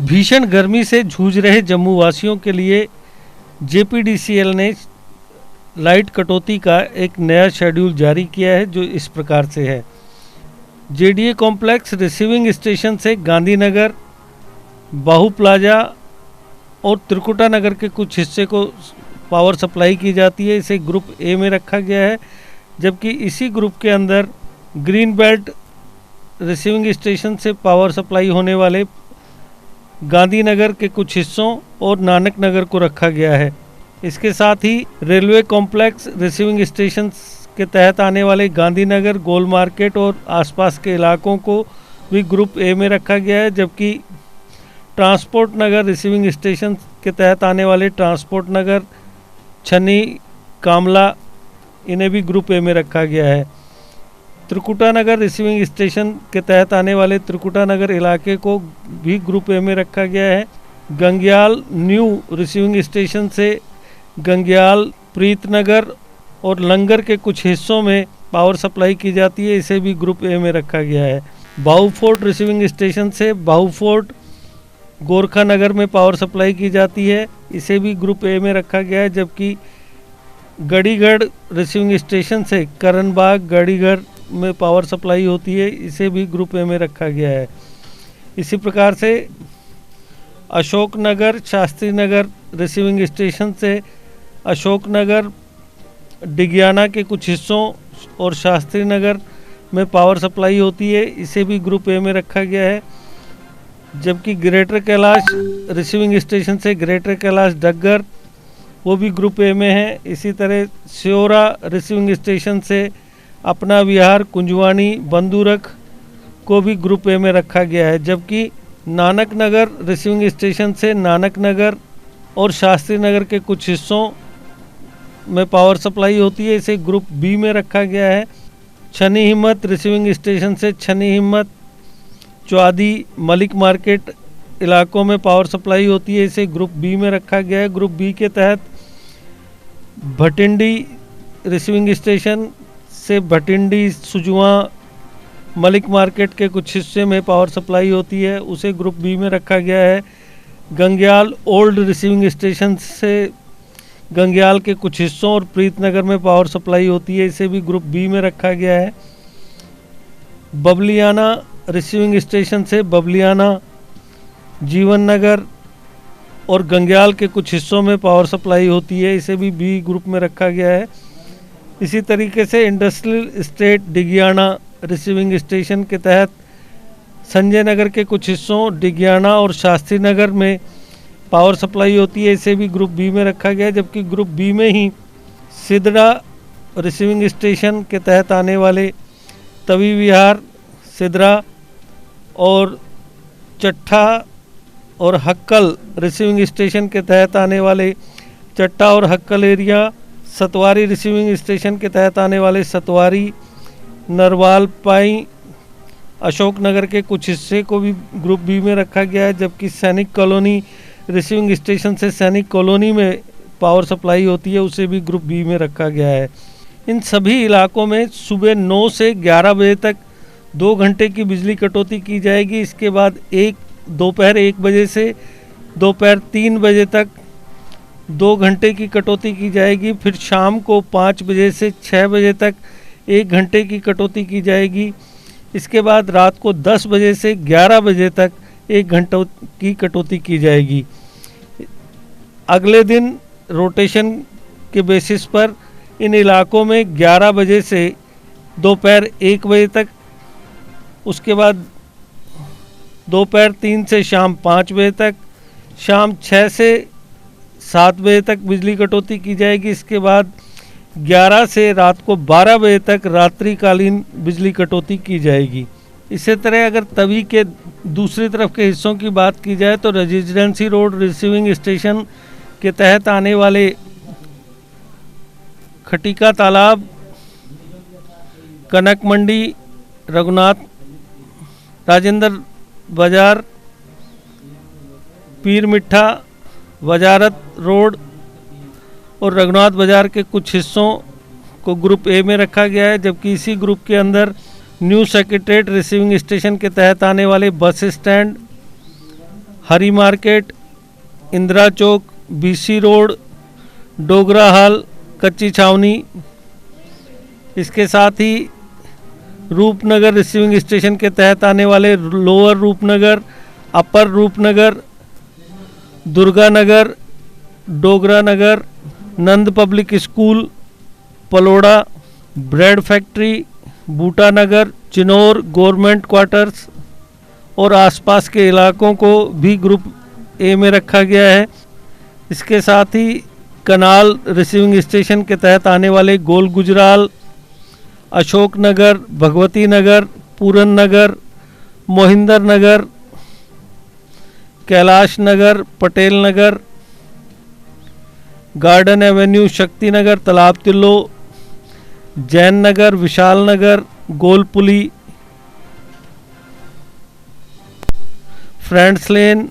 भीषण गर्मी से जूझ रहे जम्मू वासियों के लिए जेपीडीसीएल ने लाइट कटौती का एक नया शेड्यूल जारी किया है, जो इस प्रकार से है। जेडीए कॉम्प्लेक्स रिसीविंग स्टेशन से गांधीनगर, बाहू प्लाजा और त्रिकुटा नगर के कुछ हिस्से को पावर सप्लाई की जाती है। इसे ग्रुप ए में रखा गया है, जबकि इसी ग्रुप के अंदर ग्रीन बेल्ट रिसीविंग स्टेशन से पावर सप्लाई होने वाले गांधीनगर के कुछ हिस्सों और नानक नगर को रखा गया है। इसके साथ ही रेलवे कॉम्प्लेक्स रिसीविंग स्टेशन के तहत आने वाले गांधीनगर, गोल मार्केट और आसपास के इलाकों को भी ग्रुप ए में रखा गया है, जबकि ट्रांसपोर्ट नगर रिसीविंग स्टेशन के तहत आने वाले ट्रांसपोर्ट नगर, छन्नी, कामला, इन्हें भी ग्रुप ए में रखा गया है। त्रिकुटा नगर रिसीविंग स्टेशन के तहत आने वाले त्रिकुटा नगर इलाके को भी ग्रुप ए में रखा गया है। गंग्याल न्यू रिसीविंग स्टेशन से गंग्याल, प्रीतनगर और लंगर के कुछ हिस्सों में पावर सप्लाई की जाती है, इसे भी ग्रुप ए में रखा गया है। बाहू फोर्ट रिसीविंग स्टेशन से बाहू फोर्ट, गोरखा नगर में पावर सप्लाई की जाती है, इसे भी ग्रुप ए में रखा गया है। जबकि गढ़ीगढ़ रिसीविंग स्टेशन से करणबाग, गढ़ीगढ़ में पावर सप्लाई होती है, इसे भी ग्रुप ए में रखा गया है। इसी प्रकार से अशोक नगर, शास्त्री नगर रिसीविंग स्टेशन से अशोक नगर, डिगियाना के कुछ हिस्सों और शास्त्री नगर में पावर सप्लाई होती है, इसे भी ग्रुप ए में रखा गया है। जबकि ग्रेटर कैलाश रिसीविंग स्टेशन से ग्रेटर कैलाश डग्गर, वो भी ग्रुप ए में है। इसी तरह स्योरा रिसीविंग स्टेशन से अपना विहार, कुंजवानी, बंदूरख को भी ग्रुप ए में रखा गया है। जबकि नानक नगर रिसीविंग स्टेशन से नानक नगर और शास्त्री नगर के कुछ हिस्सों में पावर सप्लाई होती है, इसे ग्रुप बी में रखा गया है। छनी हिम्मत रिसीविंग स्टेशन से छनी हिम्मत, चौआदी, मलिक मार्केट इलाकों में पावर सप्लाई होती है, इसे ग्रुप बी में रखा गया है। ग्रुप बी के तहत भटिंडी रिसीविंग स्टेशन से भटिंडी, सुजुआ, मलिक मार्केट के कुछ हिस्से में पावर सप्लाई होती है, उसे ग्रुप बी में रखा गया है। गंग्याल ओल्ड रिसीविंग स्टेशन से गंग्याल के कुछ हिस्सों और प्रीतनगर में पावर सप्लाई होती है, इसे भी ग्रुप बी में रखा गया है। बबलियाना रिसीविंग स्टेशन से बबलियाना, जीवन नगर और गंग्याल के कुछ हिस्सों में पावर सप्लाई होती है, इसे भी बी ग्रुप में रखा गया है। इसी तरीके से industrial state Digiana receiving station के तहत संजय नगर के कुछ हिस्सों, डिगियाना और शास्त्री नगर में पावर सप्लाई होती है, इसे भी ग्रुप बी में रखा गया है। जबकि ग्रुप बी में ही सिदड़ा रिसीविंग स्टेशन के तहत आने वाले तवी विहार, सिदड़ा और चट्टा और हक्कल रिसीविंग स्टेशन के तहत आने वाले चट्टा और हक्कल एरिया, सतवारी रिसीविंग स्टेशन के तहत आने वाले सतवारी, नरवाल, पाई, अशोक नगर के कुछ हिस्से को भी ग्रुप बी में रखा गया है। जबकि सैनिक कॉलोनी रिसीविंग स्टेशन से सैनिक कॉलोनी में पावर सप्लाई होती है, उसे भी ग्रुप बी में रखा गया है। इन सभी इलाकों में सुबह 9 से 11 बजे तक 2 घंटे की बिजली कटौती की जाएगी। इसके बाद दोपहर 1 बजे से दोपहर 3 बजे तक 2 घंटे की कटौती की जाएगी। फिर शाम को 5 बजे से 6 बजे तक 1 घंटे की कटौती की जाएगी। इसके बाद रात को 10 बजे से 11 बजे तक 1 घंटे की कटौती की जाएगी। अगले दिन रोटेशन के बेसिस पर इन इलाकों में 11 बजे से दोपहर 1 बजे तक, उसके बाद दोपहर 3 से शाम 5 बजे तक, शाम 6 से 7 बजे तक बिजली कटौती की जाएगी। इसके बाद 11 से रात को 12 बजे तक रात्रिकालीन बिजली कटौती की जाएगी। इसी तरह अगर तवी के दूसरी तरफ के हिस्सों की बात की जाए तो रेजिडेंसी रोड रिसीविंग स्टेशन के तहत आने वाले खटीका तालाब, कनक मंडी, रघुनाथ, राजेंद्र बाजार, पीर मिठा, वजारत रोड और रघुनाथ बाजार के कुछ हिस्सों को ग्रुप ए में रखा गया है। जबकि इसी ग्रुप के अंदर न्यू सेक्रेटरीट रिसीविंग स्टेशन के तहत आने वाले बस स्टैंड, हरी मार्केट, इंदिरा चौक, बीसी रोड, डोगरा हाल, कच्ची छावनी। इसके साथ ही रूपनगर रिसीविंग स्टेशन के तहत आने वाले लोअर रूपनगर, अपर रूपनगर, दुर्गा नगर, डोगरा नगर, नंद public school, Paloura, bread factory, बूटा नगर, चिनौर गवर्नमेंट क्वार्टर्स और आसपास के इलाकों को भी ग्रुप ए में रखा गया है। इसके साथ ही कनाल रिसीविंग स्टेशन के तहत आने वाले गोल गुजराल, अशोक नगर, भगवती नगर, पूरन नगर, मोहिंदर नगर, कैलाश नगर, पटेल नगर, गार्डन एवेन्यू, शक्ति नगर, तालाब तिल्लो, जैन नगर, विशाल नगर, गोलपुली, फ्रेंड्स लेन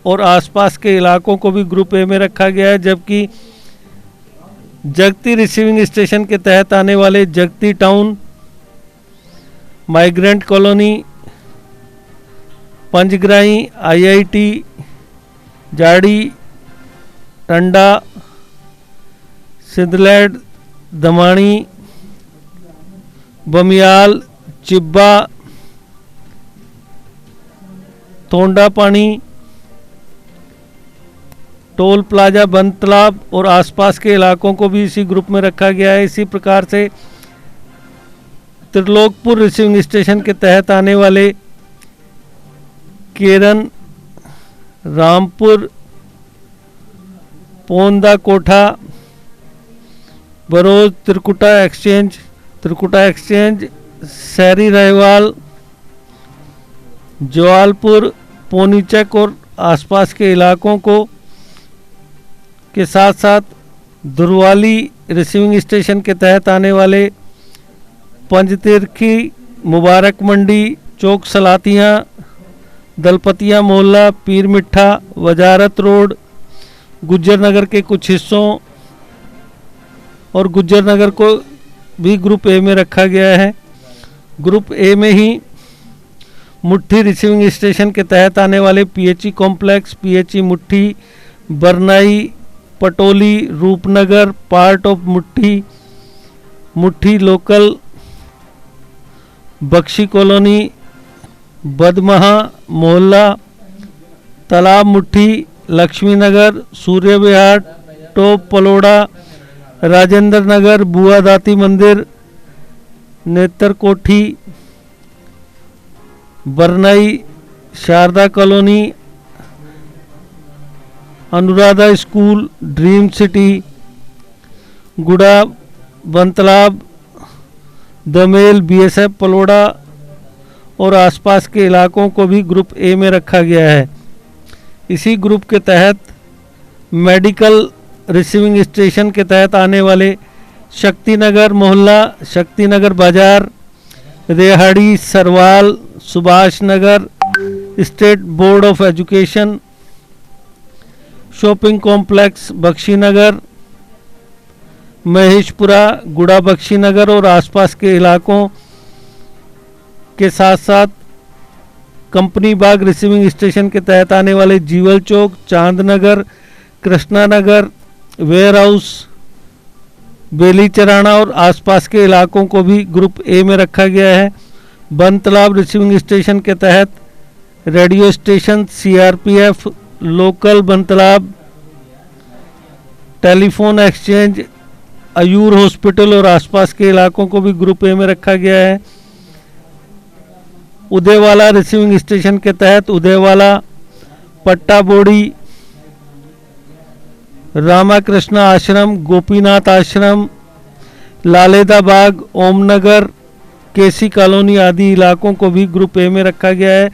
और आसपास के इलाकों को भी ग्रुप ए में रखा गया है। जबकि जगती रिसीविंग स्टेशन के तहत आने वाले Jagti town, migrant colony, Panchgrahi, IIT, Jaddi, Tanda, सिद्धलैड, दमाणी, बमियाल, चिब्बा, तोंडा पानी, टोल प्लाजा, बन तालाब और आसपास के इलाकों को भी इसी ग्रुप में रखा गया है। इसी प्रकार से त्रिलोकपुर रिसीविंग स्टेशन के तहत आने वाले केरन, रामपुर, पोंदा कोठा, बरोज, त्रिकुटा एक्सचेंज, शहरी रहवाल, जवालपुर, पोनीचक और आसपास के इलाकों को के साथ साथ दुरवाली रिसीविंग स्टेशन के तहत आने वाले पंजतीर्थी, मुबारक मंडी, चौक सलातियाँ, दलपतिया मोहल्ला, पीर मिठा, वजारत रोड, गुज्जर नगर के कुछ हिस्सों और गुज्जर नगर को भी ग्रुप ए में रखा गया है। ग्रुप ए में ही मुट्ठी रिसीविंग स्टेशन के तहत आने वाले PHE complex, PHE Muthi, Barnai, Patoli, Roopnagar, part of Muthi local, Bakshi colony, बदमहा मोहल्ला, तालाब मुट्ठी, लक्ष्मी नगर, सूर्य विहार, टॉप पलोड़ा, राजेंद्र नगर, बुआ दाती मंदिर, Netra Kothi, Barnai, Sharda colony, Anuradha school, dream city, Gurha, Bantalab, दमेल, बीएसएफ पलोड़ा और आसपास के इलाकों को भी ग्रुप ए में रखा गया है। इसी ग्रुप के तहत मेडिकल रिसीविंग स्टेशन के तहत आने वाले शक्तिनगर मोहल्ला, शक्तिनगर बाजार, Rehari, Sarwal, Subhash Nagar, state board of education, shopping complex, Bakshinagar, Maheshpura, Gurha Bakshinagar और आसपास के इलाकों के साथ साथ कंपनी बाग रिसीविंग स्टेशन के तहत आने वाले Jewel Chowk, Chandnagar, Krishna Nagar, warehouse, Belicharana और आसपास के इलाकों को भी ग्रुप ए में रखा गया है। बन तालाब रिसीविंग स्टेशन के तहत रेडियो स्टेशन, सीआरपीएफ, लोकल बन तालाब, टेलीफोन एक्सचेंज, अयूर हॉस्पिटल और आसपास के इलाकों को भी ग्रुप ए में रखा गया है। उदयवाला रिसीविंग स्टेशन के तहत उदयवाला, पट्टा बोड़ी, रामाकृष्णा आश्रम, गोपीनाथ आश्रम, लालेदा बाग, ओमनगर, केसी कॉलोनी आदि इलाकों को भी ग्रुप ए में रखा गया है।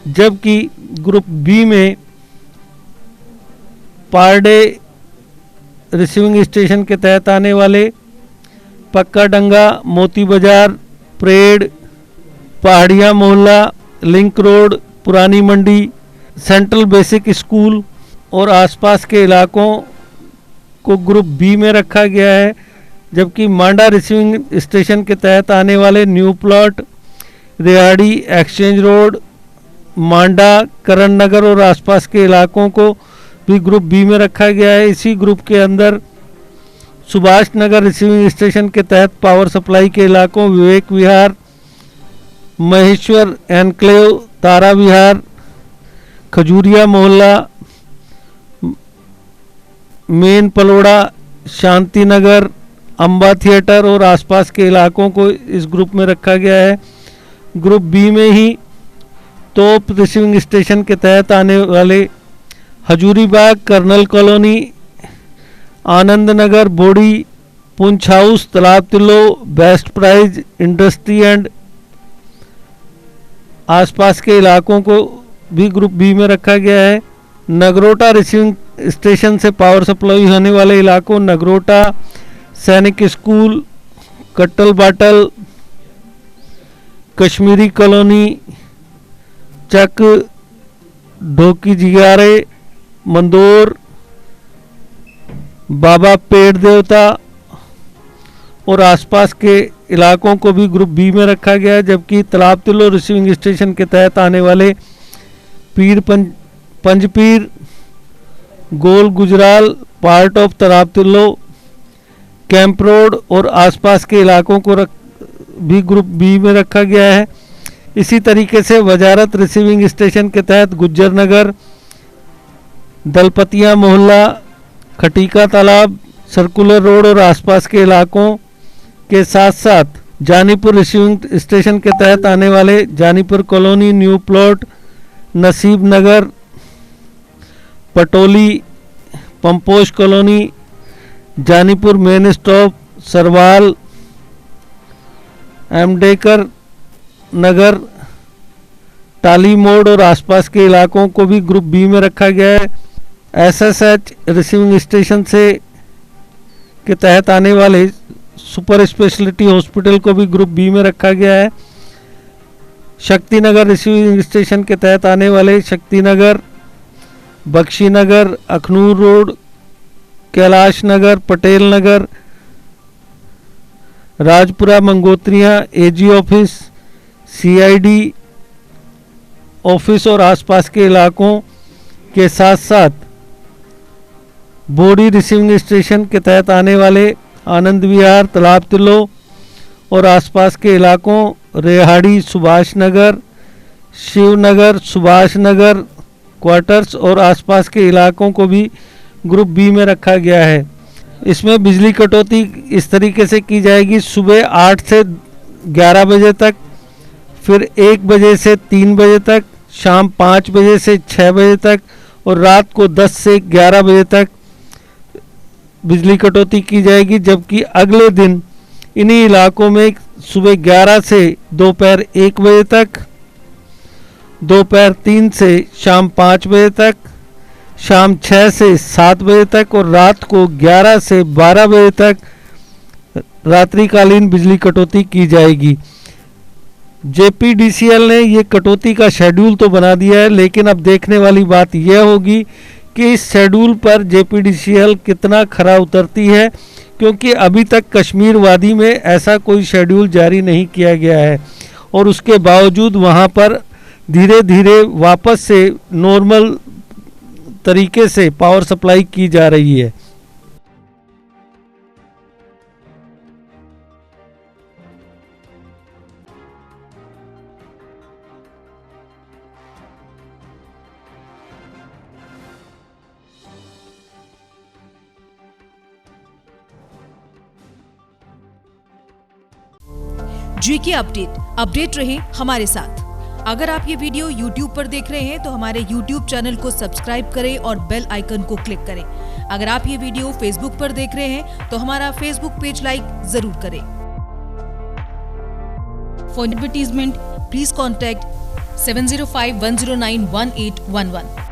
जबकि ग्रुप बी में पारडे रिसीविंग स्टेशन के तहत आने वाले पक्का डंगा, मोती बाजार, परेड, पहाड़िया मोहल्ला, लिंक रोड, पुरानी मंडी, सेंट्रल बेसिक स्कूल और आसपास के इलाकों को ग्रुप बी में रखा गया है। जबकि मांडा रिसीविंग स्टेशन के तहत आने वाले न्यू प्लॉट, रेहाड़ी, एक्सचेंज रोड, मांडा, करण नगर और आसपास के इलाकों को भी ग्रुप बी में रखा गया है। इसी ग्रुप के अंदर सुभाष नगर रिसीविंग स्टेशन के तहत पावर सप्लाई के इलाकों विवेक विहार, महेश्वर एनक्लेव, तारा विहार, खजूरिया मोहल्ला, मेन पलोड़ा, शांति नगर, अम्बा थिएटर और आसपास के इलाकों को इस ग्रुप में रखा गया है। ग्रुप बी में ही तोप रिसीविंग स्टेशन के तहत आने वाले हजूरीबाग, कर्नल कॉलोनी, आनंद नगर, बोड़ी, Poonch house, Talab Tillo, best price, industry and आसपास के इलाकों को भी ग्रुप बी में रखा गया है। नगरोटा रिसीविंग स्टेशन से पावर सप्लाई होने वाले इलाकों नगरोटा, सैनिक school, Kattal bottle, Kashmiri colony, चक, ढोकी जिगारे, मंदोर, बाबा पेड़ देवता और आसपास के इलाकों को भी ग्रुप बी में रखा गया है। जबकि तालाब तिल्लो रिसीविंग स्टेशन के तहत आने वाले पीर पंजपीर, गोल गुजराल, पार्ट ऑफ तालाब तिल्लो, कैंप रोड और आसपास के इलाकों को भी ग्रुप बी में रखा गया है। इसी तरीके से वजारत रिसीविंग स्टेशन के तहत गुज्जर नगर, दलपतिया मोहल्ला, खटीका तालाब, सर्कुलर रोड और आसपास के इलाकों के साथ साथ जानीपुर रिसीविंग स्टेशन के तहत आने वाले Janipur colony, new plot, Naseeb Nagar, Patoli, Pamposh colony, Janipur main stop, Sarwal, Ambedkar Nagar, Tali Morh और आसपास के इलाकों को भी ग्रुप बी में रखा गया है। एसएसएच रिसीविंग स्टेशन से के तहत आने वाले सुपर स्पेशलिटी हॉस्पिटल को भी ग्रुप बी में रखा गया है। शक्तिनगर रिसीविंग स्टेशन के तहत आने वाले Shaktinagar, Bakshinagar, Akhnoor road, Kailash Nagar, Patel Nagar, Rajpura, Mangotrian, AG office, CID office और आसपास के इलाकों के साथ साथ बोडी रिसीविंग स्टेशन के तहत आने वाले आनंद विहार, तालाब तिल्लो और आसपास के इलाकों रेहाड़ी, सुभाष नगर, शिवनगर, सुभाष नगर क्वार्टर्स और आसपास के इलाकों को भी ग्रुप बी में रखा गया है। इसमें बिजली कटौती इस तरीके से की जाएगी, सुबह 8 से 11 बजे तक, फिर 1 बजे से 3 बजे तक, शाम 5 बजे से 6 बजे तक और रात को 10 से 11 बजे तक बिजली कटौती की जाएगी। जबकि अगले दिन इन्हीं इलाकों में सुबह 11 से दोपहर 1 बजे तक, दोपहर 3 से शाम 5 बजे तक, शाम 6 से 7 बजे तक और रात को 11 से 12 बजे तक रात्रिकालीन बिजली कटौती की जाएगी। जेपीडीसीएल ने ये कटौती का शेड्यूल तो बना दिया है, लेकिन अब देखने वाली बात यह होगी कि इस शेड्यूल पर जेपीडीसीएल कितना खरा उतरती है, क्योंकि अभी तक कश्मीर वादी में ऐसा कोई शेड्यूल जारी नहीं किया गया है और उसके बावजूद वहाँ पर धीरे धीरे वापस से नॉर्मल तरीके से पावर सप्लाई की जा रही है। जीके अपडेट रहे हमारे साथ। अगर आप ये वीडियो YouTube पर देख रहे हैं तो हमारे YouTube चैनल को सब्सक्राइब करें और बेल आइकन को क्लिक करें। अगर आप ये वीडियो Facebook पर देख रहे हैं तो हमारा Facebook पेज लाइक जरूर करें। For advertisement please contact 7051091811।